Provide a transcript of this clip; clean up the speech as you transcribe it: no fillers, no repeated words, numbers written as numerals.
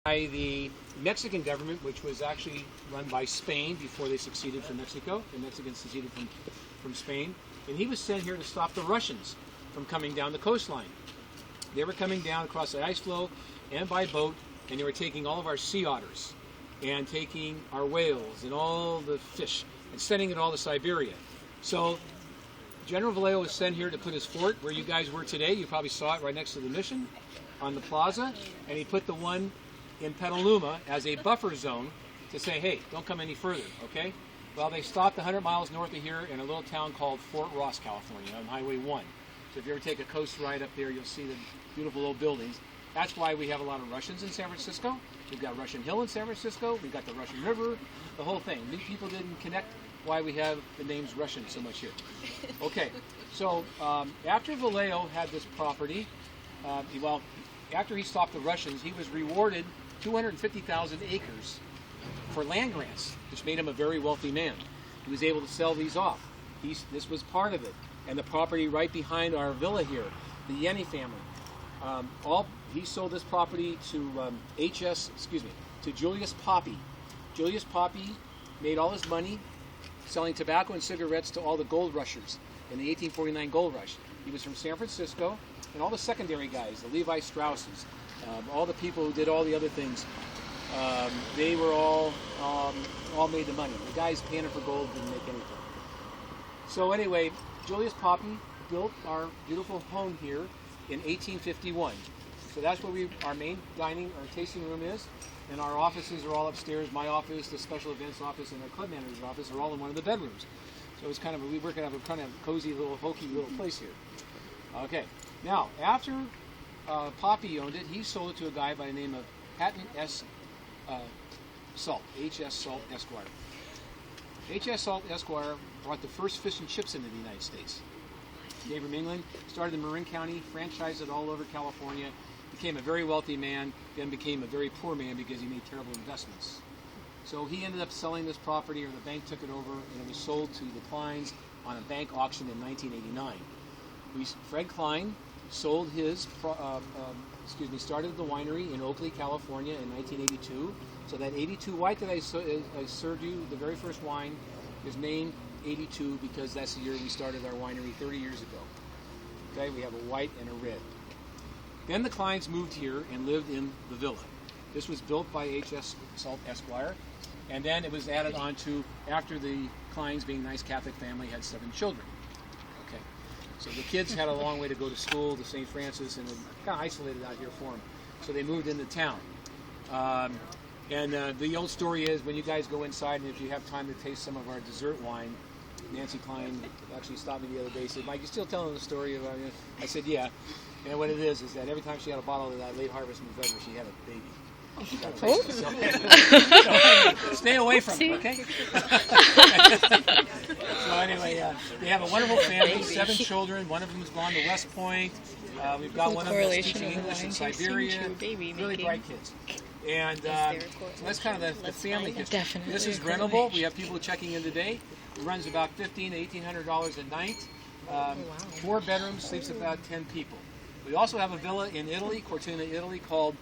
by the Mexican government, which was actually run by Spain before they seceded from Mexico. The Mexicans seceded from Spain. And he was sent here to stop the Russians from coming down the coastline. They were coming down across the ice floe and by boat, and they were taking all of our sea otters and taking our whales and all the fish and sending it all to Siberia. So General Vallejo was sent here to put his fort where you guys were today. You probably saw it right next to the mission on the plaza. And he put the one in Petaluma as a buffer zone to say, hey, don't come any further, okay? Well, they stopped 100 miles north of here in a little town called Fort Ross, California, on Highway 1. So if you ever take a coast ride up there, you'll see the beautiful old buildings. That's why we have a lot of Russians in San Francisco. We've got Russian Hill in San Francisco. We've got the Russian River, the whole thing. People didn't connect why we have the names Russian so much here. Okay, so after Vallejo had this property, after he stopped the Russians, he was rewarded 250,000 acres for land grants, which made him a very wealthy man. He was able to sell these off. This was part of it. And the property right behind our villa here, the Yenny family, he sold this property to to Julius Poppe. Julius Poppe made all his money selling tobacco and cigarettes to all the gold rushers in the 1849 gold rush. He was from San Francisco, and all the secondary guys, the Levi Strausses, all the people who did all the other things, they were all made the money. The guys panning for gold didn't make anything. So anyway, Julius Poppe built our beautiful home here in 1851. So that's where our main dining or tasting room is, and our offices are all upstairs. My office, the special events office, and the club manager's office are all in one of the bedrooms. So it's we work out of a kind of cozy little hokey little place here. Okay, now after Poppe owned it, he sold it to a guy by the name of Patton S. Salt, H.S. Salt Esquire. H.S. Salt Esquire brought the first fish and chips into the United States. Gave from England, started in Marin County, franchised it all over California, became a very wealthy man, then became a very poor man because he made terrible investments. So he ended up selling this property, or the bank took it over, and it was sold to the Kleins on a bank auction in 1989. Fred Klein sold started the winery in Oakley, California in 1982. So that 82 white that I served you, the very first wine, is named 82 because that's the year we started our winery 30 years ago. Okay, we have a white and a red. Then the Kleins moved here and lived in the villa. This was built by H.S. Salt Esquire, and then it was added on to after the Kleins, being a nice Catholic family, had 7 children. Okay, so the kids had a long way to go to school to St. Francis, and they kind of isolated out here for them. So they moved into town. The old story is, when you guys go inside, and if you have time to taste some of our dessert wine, Nancy Klein actually stopped me the other day and said, Mike, you still telling the story about it? I said, yeah. And what it is that every time she had a bottle of that late harvest in November, she had a baby. So stay away from it, okay? So anyway, we have a wonderful family, 7 children. One of them has gone to West Point. We've got one of them that's teaching English in Siberia. Really bright kids. And so that's kind of the family history. Definitely. This is rentable. We have people checking in today. It runs about $1,500 to $1,800 a night. 4 bedrooms, sleeps about 10 people. We also have a villa in Italy, Cortina, Italy, called